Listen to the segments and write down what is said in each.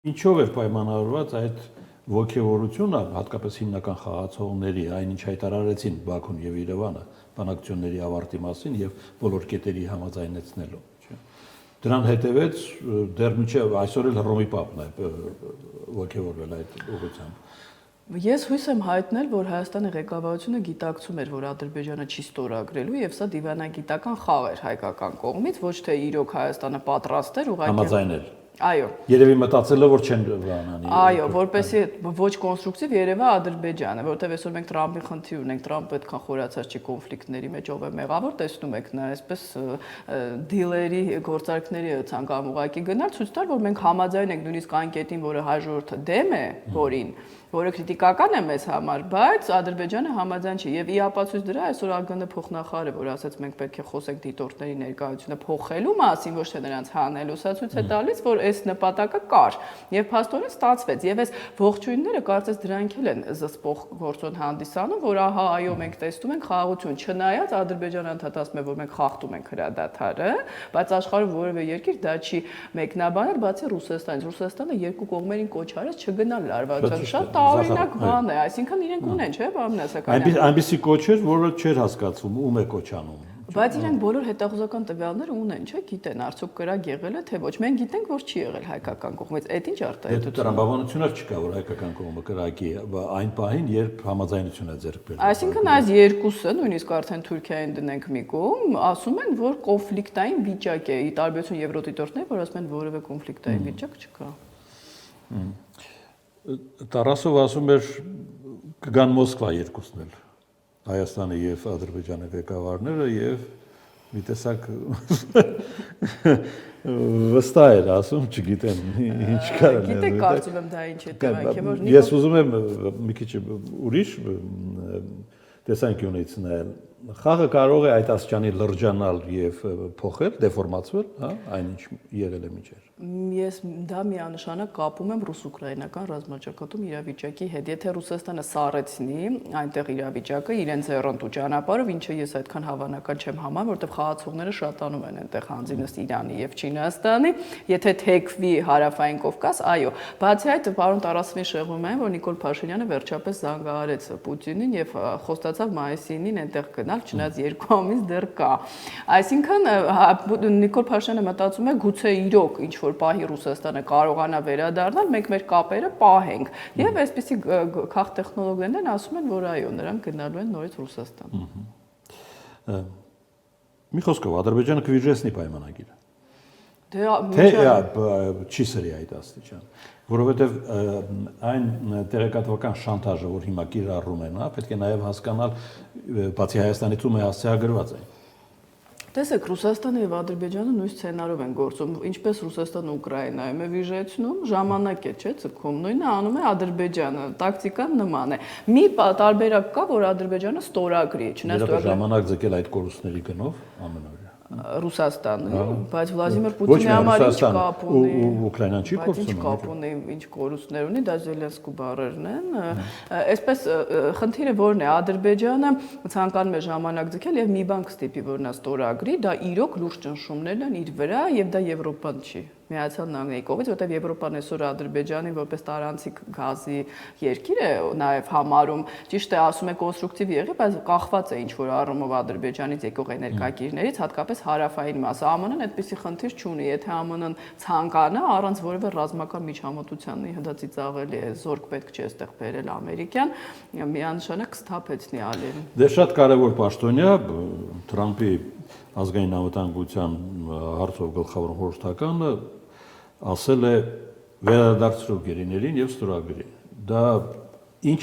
Ինչով էր պայմանավորված այդ ոգևորությունը, հատկապես հիմնական խաղացողների, այնինչ հայտարարեցին Բաքուն եւ Երևանը բանակցությունների ավարտի մասին եւ բոլոր կետերի համաձայնեցնելու, չէ՞։ Դրան հետևեց դեռ մինչև այսօր էլ Հռոմի Պապն է ոգևորվել այդ ուղղությամբ։ Ես հույս եմ հայտնել, որ Հայաստանի ղեկավարությունը գիտակցում էր, որ Ադրբեջանը չի ստորագրելու եւ սա դիվանագիտական խաղ էր հայկական կողմից, ոչ թե իրոք Հայաստանը պատրաստ էր ուղղակի համաձայնել։ Այո։ Երևի մտածելով որ չեն բանանի։ Այո, որպեսզի ոչ կոնստրուկտիվ երևա Ադրբեջանը, որովհետև այսօր մենք Տրամպի խնդիր ունենք, Տրամպը այդքան խորացած չի կոնֆլիկտների մեջ ով է մեղավոր, տեսնում եք նա այսպես դիլերի գործարքների ցանկանում ուղակի գնալ, ցույց տալ, որ մենք համաձայն ենք նույնիսկ այն կետին, որը հաջորդը դեմ է, որին որը քրիտիկական է մեզ համար, բայց Ադրբեջանը համաձայն չի եւ ի ապացույց դրա այսօր ԱԳՆ փոխնախարարը, որ ասաց մենք պետք է խոսենք դիտորդների ներկայությունը փոխելու մասին, ոչ թե նրանց հանելու, սա ցույց է տալիս, որ այս նպատակը կար եւ փաստորեն ստացվեց եւ այս ողջույնները կարծես դրանք էլ են զսպող գործոն հանդիսանում, որ ահա այո մենք տեսնում ենք խաղաղություն, չնայած Ադրբեջանը ընդհատացնում է, որ մենք խախտում ենք հրադադարը, բայց աշխարհում որևէ երկիր դա չի մեկնաբանել, բացի Ռուսաստանից։ Ռուսաստանը երկու կողմերին կոչ արեց չգնալ լարվածության, շատ տարօրինակ բան է, այսինքն իրենք ունեն, չէ՞, Բամն Ասականյան։ Այնպիսի կոչ էր, որը չէր հասկացվում, ում է կոչանում։ Բայց իրենք բոլոր հետախուզական տվյալները ունեն, չէ՞, գիտեն, արդյոք կրակ եղել է թե ոչ։ Մենք գիտենք, որ չի եղել հայկական կողմից։ Այդ ինչ արտահայտություն։ Տրամաբանություններ չկա, որ հայկական կողմը կրակի այն պահին, երբ համաձայնություն է ձեռք բերվում։ Այսինքն այս երկուսը, նույնիսկ արդեն Թուրքիային դնենք մի կողմ, ասում են, որ կոնֆլիկտային վիճակ է, ի տարբերություն եվրոդիտորդների, որ ասում են որևէ կոնֆլիկտային վիճակ չկա։ Տարասով ասում էր կգան Մոսկվա երկուսն էլ, Հայաստանի եւ Ադրբեջանի ղեկավարները եւ մի տեսակ վստահ էր ասում, չգիտեմ ինչ կարան։ Գիտեք, կարծում եմ դա ինչ է տվանք է, որ Ես ուզում եմ մի քիչ ուրիշ տեսանկյունից նայել։ Խաղը կարող է այդ աստիճանի լրջանալ եւ փոխել, դեֆորմացվել, հա, այնինչ եղել է միջեր։ Ես դա միանշանակ կապում եմ ռուս-ուկրաինական ռազմաճակատում իրավիճակի հետ։ Եթե Ռուսաստանը սառեցնի այնտեղ իրավիճակը իրենց երրորդու ճանապարհով, ինչը ես այդքան հավանական չեմ համարում, որովհետև խաղացողները շատանում են այնտեղ հանձինս Իրանի եւ Չինաստանի, եթե թեքվի հարավային Կովկաս, այո։ Բացի այդ, պարոն Տարասովին շեղում եմ, որ Նիկոլ Փաշինյանը վերջապես զանգահարեց Պուտինին եւ խոստացավ մայիսին այնտեղ գնալ, չնայած երկու ամիս դեռ կա։ Այսինքն Նիկոլ Փաշինյանը մտածում է գուցե իրոք ինչ որ պահի Ռուսաստանը կարողանա վերադառնալ, մենք մեր կապերը պահենք։ Եվ այսպիսի քաղ տեխնոլոգներն ասում են, որ այո, նրանք գնալու են նորից Ռուսաստան։ Մի խոսքով Ադրբեջանը կվիժեցնի պայմանագիրը։ Թե չի սրի այդ աստիճան, որովհետև այն տեղեկատվական շանտաժը, որ հիմա կիրառում են, պետք է նաև հասկանալ, բացի Հայաստանից ում է հասցեագրված այն։ Տեսեք, Ռուսաստանը եւ Ադրբեջանը նույն սցենարով են գործում, ինչպես Ռուսաստանը Ուկրաինայում է վիժեցնում, ժամանակ է, չէ՞, ցկում, նույնը անում է Ադրբեջանը, տակտիկան նման է։ Մի տարբերակ կա, որ Ադրբեջանը ստորագրի, չնայած ժամանակ ձգել այդ կորուստների գնով ամենօրյա։ Ռուսաստանը, բայց Վլադիմիր Պուտինի համար ինչ կապ ունի։ Ուկրաինան չի կորցնում։ Ինչ կապ ունի, ինչ կորուստներ ունի, դա Զելենսկու բառերն են։ Այսպես խնդիրը որն է, Ադրբեջանը ցանկանում է ժամանակ ձգել եւ մի բան կստիպի, որ նա ստորագրի, դա իրոք լուրջ ճնշումներն են իր վրա եւ դա Եվրոպան չի։ Միացյալ Նահանգների կողմից, որտեղ Եվրոպան այսօր Ադրբեջանին որպես տարանցիկ գազի երկիր է նաև համարում, ճիշտ է ասում է կոնստրուկտիվ եղի, բայց կախված է ինչ որ առումով Ադրբեջանից եկող էներգակիրներից, հատկապես հարավային մասը։ ԱՄՆ-ն այդպիսի խնդիր չունի, եթե ԱՄՆ-ն ցանկանա առանց որևէ ռազմական միջամտության դա ծիծաղելի է, զորք պետք չէ այստեղ բերել ամերիկյան, միանշանակ կսթափեցնի ալին։ Դե շատ կարևոր պաշտոնյա Թրամփի ազգային անվտանգության հարցով գլխավոր խորհրդականը ասել է վերադարձրու գերիներին եւ ստորագրի։ Դա ինչ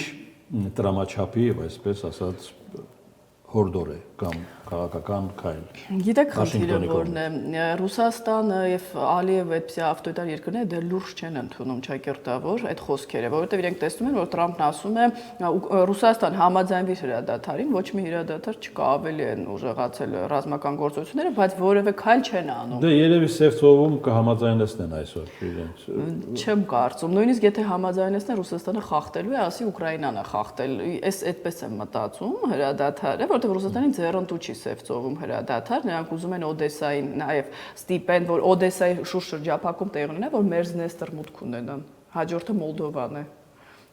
տրամաչափի, այսպես ասած, հորդոր է կամ քաղաքական քայլ։ Գիտեք խնդիրը որն է, Ռուսաստանը եւ Ալիևը այդպիսի ավտորիտար երկրները դեռ լուրջ չեն ընդունում ճակերտավոր այդ խոսքերը, որովհետեւ իրենք տեսնում են, որ Տրամփն ասում է Ռուսաստան համաձայնվի հրադադարին, ոչ մի հրադադար չկա, ավելի են ուժեղացել ռազմական գործողությունները, բայց որևէ քայլ չեն անում։ Դե երևի Սև ծովում կհամաձայնեցնեն այսօր իրենց։ Չեմ կարծում, նույնիսկ եթե համաձայնեցնեն Ռուսաստանը խախտելու է, ասի Ուկրաինան է խախտել։ Այս այդպես եմ մտածում հրադադարը, որովհետեւ Ռուսաստանին ձեռնտու չի Սև ծովում հրադադար, նրանք ուզում են Օդեսային նաև ստիպեն, որ Օդեսայի շուրջ շրջափակում տեղի ունենա, որ Մերզնեստր մուտք ունենան։ Հաջորդը Մոլդովան է։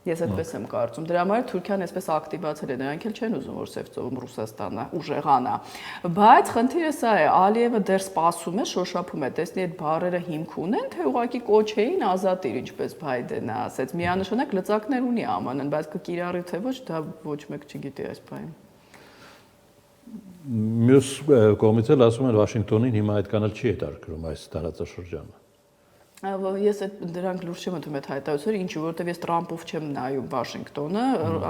Ես այդպես եմ կարծում։ Դրա համար Թուրքիան այսպես ակտիվացել է, նրանք էլ չեն ուզում, որ Սև ծովում Ռուսաստանը ուժեղանա։ Բայց խնդիրը սա է, Ալիևը դեռ սպասում է, շոշափում է, տեսնի այդ բառերը հիմք ունեն, թե ուղղակի կոչ էին ազատիր, ինչպես Բայդենը ասեց։ Միանշանակ լծակներ ունի ԱՄՆ-ն, բայց կկիրառի թե ոչ, դա ոչ մեկ չգիտի այս բանը։ Մյուս կողմից էլ ասում են Վաշինգտոնին հիմա այդքան էլ չի հետաքրքրում այս տարածաշրջանը։ Ես դրանք լուրջ չեմ ընդունում այդ հայտարարությունները, ինչու որովհետև ես Տրամպով չեմ նայում Վաշինգտոնը,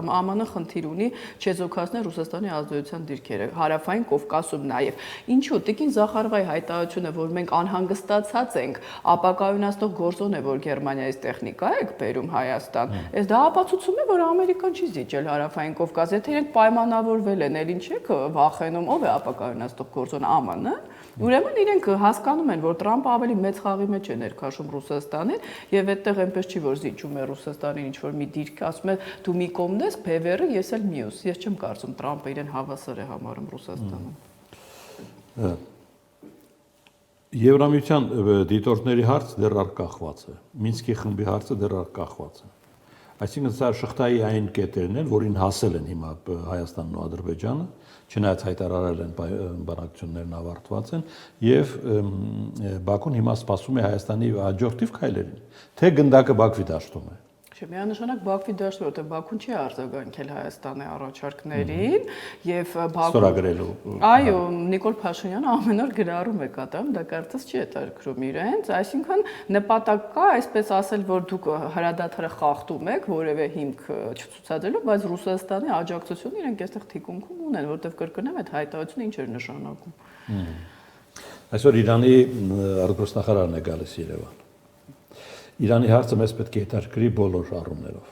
ԱՄՆ-ը խնդիր ունի չեզոքացնել Ռուսաստանի ազդեցության դիրքերը, Հարավային Կովկասում նաև։ Ինչու Տիկին Զախարովայի հայտարարությունը, որ մենք անհանգստացած ենք, ապակայունացնող գործոն է, որ Գերմանիայից տեխնիկա եք բերում Հայաստան, այս դա ապացուցում է, որ Ամերիկան չի զիջել Հարավային Կովկաս, եթե իրենք պայմանավորվել են, էլ ինչ եք վախենում, ով է ապակայունացնող գործոն ԱՄՆ-ը, ուրեմն իրենք հասկանում են, որ Տրամպը ավելի մեծ խաղի մեջ է ներքաշում Ռուսաստանին եւ այդտեղ այնպես չի որ զիջում է Ռուսաստանին ինչ որ մի դիրք ասում է դու մի կողմն ես Փևերը ես էլ մյուս ես չեմ կարծում Տրամպը իրեն հավասար է համարում Ռուսաստանում Եվրամիության դիտորդների հարց դեռ արկախված է Մինսկի խմբի հարցը դեռ արկախված է Այսինքն սա շղթայի այն կետերն են որին հասել են հիմա Հայաստանն ու Ադրբեջանը չնայած հայտարարել են բանակցություններն ավարտված են եւ Բաքուն հիմա սպասում է Հայաստանի հաջորդիվ քայլերին թե գնդակը Բաքվի դաշտում է Միանշանակ Բաքվի դաշտում որտեղ Բաքուն չի արձագանքել Հայաստանի առաջարկներին եւ Բաքուն ստորագրելու Այո Նիկոլ Փաշինյանը ամեն օր գրառում է կատարում դա կարծես չի հետաքրքրում իրենց այսինքն նպատակ կա այսպես ասել որ դուք հրադադարը խախտում եք որևէ հիմք չցուցադրելու բայց Ռուսաստանի աջակցությունը իրենք այստեղ թիկունքում ունեն որտեղ կրկնեմ այդ հայտարարությունը ինչ էր նշանակում Այսօր Իրանի արտգործնախարարն է գալիս Երևան Իրանի հարցը մեզ պետք է հետաքրքրի բոլոր առումներով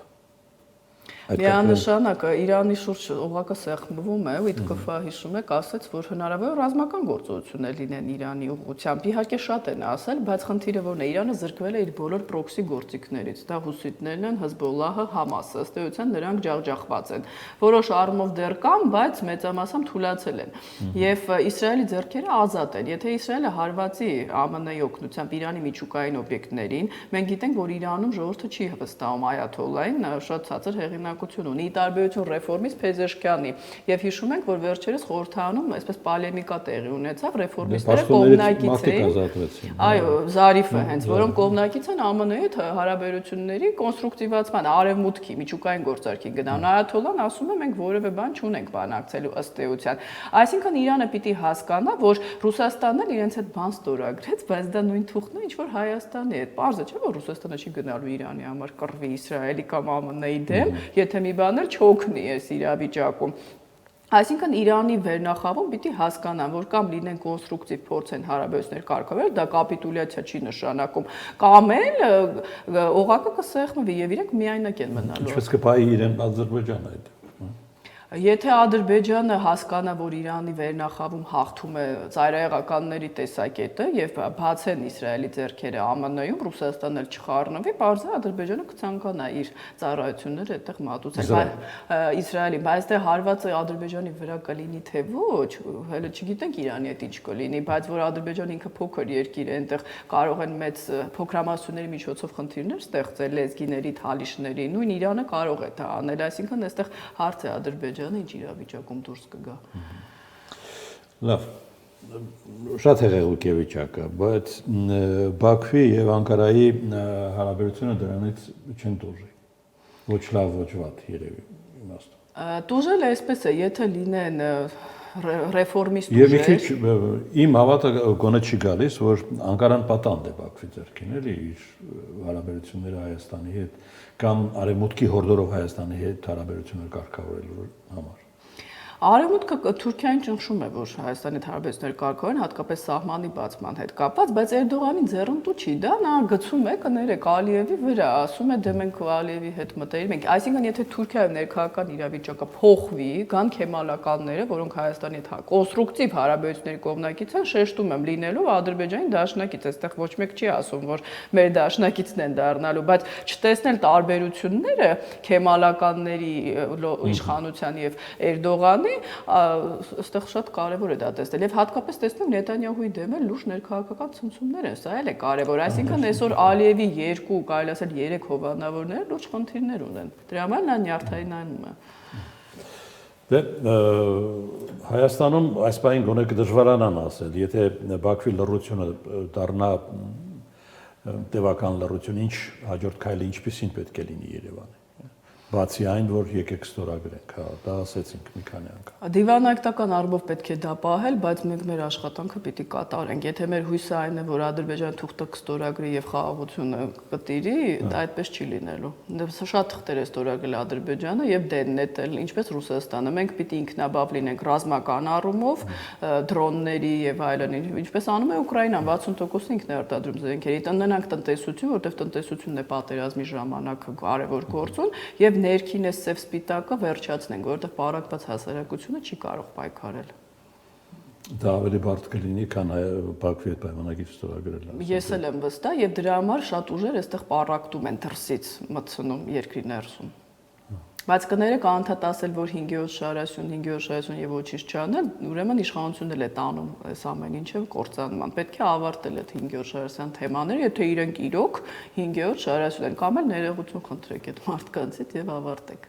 Միանշանակ Իրանի շուրջ օղակը սեղմվում է, Ուիտկոֆը հիշում եք, ասաց, որ հնարավոր ռազմական գործողություններ լինեն Իրանի ուղղությամբ։ Իհարկե շատ են ասել, բայց խնդիրը որն է, Իրանը զրկվել է իր բոլոր պրոքսի գործիքներից։ Դա հուսիտներն են, Հեզբոլլահը, Համասը, ըստ էության նրանք ջախջախված են։ Որոշ առումով դեռ կան, բայց մեծամասամբ թուլացել են։ Եվ Իսրայելի ձեռքերը ազատ են։ Եթե Իսրայելը հարվածի ԱՄՆ-ի օգնությամբ Իրանի միջուկային օբյեկտներին, մենք գիտենք, որ Իրանում ժողովուրդը չի վստահում այաթոլլային, շատ ցածր հեղինակություն ունի տարբերություն ռեֆորմից Փեզեշքյանի եւ հիշում ենք որ վերջերս խորհրդանում այսպես պոլեմիկա տեղի ունեցավ ռեֆորմիստները կողմնակից էին այո Զարիֆը հենց որոնք կողմնակից են ԱՄՆ-ի հետ հարաբերությունների կոնստրուկտիվացման արևմուտքի միջուկային գործարքի գնան այաթոլլան ասում է մենք որևէ բան չունենք բանակցելու ըստ էության այսինքն Իրանը պիտի հասկանա որ Ռուսաստանն էլ իրենց հետ բան ստորագրեց բայց դա նույն թուղթն է ինչ որ Հայաստանի հետ պարզ է չէ որ Ռուսաստանը չի գնալու Իրանի համար կռվի Իսրայելի կամ ԱՄՆ-ի դեմ եթե մի բան էլ չօգնի այս իրավիճակում Այսինքն Իրանի վերնախավում պիտի հասկանան, որ կամ լինեն կոնստրուկտիվ փորձեն հարաբերություններ կարգավորել, դա կապիտուլյացիա չի նշանակում, կամ էլ օղակը կսեղմվի եւ իրենք միայնակ են մնալու։ Ինչպես կփայի իրեն Ադրբեջանը այդ։ Եթե Ադրբեջանը հասկանա, որ Իրանի վերնախավում հաղթում է ծայրահեղականների տեսակետը եւ բացեն Իսրայելի ձեռքերը ԱՄՆ-ում, Ռուսաստանն էլ չխառնվի, բարձր Ադրբեջանը կցանկանա իր ծառայությունները այդտեղ մատուցել։ Իսրայելի, բայց դե հարվածը Ադրբեջանի վրա կլինի թե ոչ, հələ չգիտենք Իրանի հետ ինչ կլինի, բայց որ Ադրբեջանը ինքը փոքր երկիր է, այնտեղ կարող են մեծ փոքրամասնությունների միջոցով խնդիրներ ստեղծել լեզգիների, թալիշների, նույն Իրանը կարող է դա անել, այսինքն այստեղ հարց է Ադրբեջանը ինչ իրավիճակում դուրս կգա։ Լավ։ Շատ հեղեղուկ է վիճակը, բայց Բաքվի եւ Անկարայի հարաբերությունը դրանից չեն տուժի։ Ոչ լավ, ոչ վատ երևի իմաստով։ Տուժել է այսպես է, եթե լինեն ռեֆորմիստ ուժեր։ Եվ մի քիչ իմ հավատը գոնե չի գալիս, որ Անկարան պատանդ է Բաքվի ձեռքին, էլի իր հարաբերությունները Հայաստանի հետ կամ արևմուտքի հորդորով Հայաստանի հետ հարաբերություններ կարգավորելու համար։ Արևմուտքը Թուրքիային ճնշում է, որ Հայաստանի հարաբերությունները կարգավորեն, հատկապես սահմանի բացման հետ կապված, բայց Էրդողանի ձեռնտու չի դա, նա գցում է կներեք Ալիևի վրա, ասում է դե մենք Ալիևի հետ մտերիմ ենք։ Այսինքն եթե Թուրքիայում ներքաղաքական իրավիճակը փոխվի, կան քեմալականները, որոնք Հայաստանի հետ կոնստրուկտիվ հարաբերությունների կողմնակից են, շեշտում եմ լինելով Ադրբեջանի դաշնակից, այստեղ ոչ մեկ չի ասում, որ մեր դաշնակիցն են դառնալու, բայց չտեսնել տարբերությունները քեմալականների իշխանության եւ Էրդողանի կլինի, այստեղ շատ կարևոր է դա տեսնել եւ հատկապես տեսնում Նետանյահուի դեմ էլ լուրջ ներքաղաքական ցնցումներ են, սա էլ է կարևոր, այսինքն այսօր Ալիևի 2, կարելի ասել 3 հովանավորները լուրջ խնդիրներ ունեն, դրա համար նա նյարդայնանում է։ Դե Հայաստանում այս բանին գոնե կդժվարանան ասել, եթե Բաքվի լռությունը դառնա տևական լռություն, ինչ հաջորդ քայլը ինչպեսին պետք է լինի Երևանը։ Բացի այն, որ եկեք ստորագրենք, հա, դա ասեցինք մի քանի անգամ։ Դիվանագիտական առումով պետք է դա պահել, բայց մենք մեր աշխատանքը պիտի կատարենք։ Եթե մեր հույսը այն է, որ Ադրբեջանը թուղթը կստորագրի եւ խաղաղությունը կտիրի, դա այդպես չի լինելու։ Շատ թղթեր է ստորագրել Ադրբեջանը եւ դեննետ էլ, ինչպես Ռուսաստանը։ Մենք պիտի ինքնաբավ լինենք ռազմական առումով, դրոնների եւ այլն, ինչպես անում է Ուկրաինան, 60%-ը ինքն է արտադրում զենքերի։ Տնենանք տնտեսություն, որտեղ տնտեսությունն է պատերազմի ժամանակ կարևոր գործուն եւ ներքին է սև սպիտակը վերջացնենք, որովհետեւ պարակված հասարակությունը չի կարող պայքարել։ Դա ավելի բարդ կլինի, քան Բաքվի հետ պայմանագիր ստորագրելը։ Ես էլ եմ վստահ եւ դրա համար շատ ուժեր այստեղ պարակտում են դրսից մտցնում երկրի ներսում։ Բայց կներեք անդադ ասել, որ 5-րդ շարասյուն եւ ոչինչ չանել, ուրեմն իշխանությունն էլ է տանում այս ամեն ինչը կործանման։ Պետք է ավարտել այդ 5-րդ շարասյան թեմաները, եթե իրենք իրոք 5-րդ շարասյուն են, կամ էլ ներողություն խնդրեք այդ մարդկանցից եւ ավարտեք։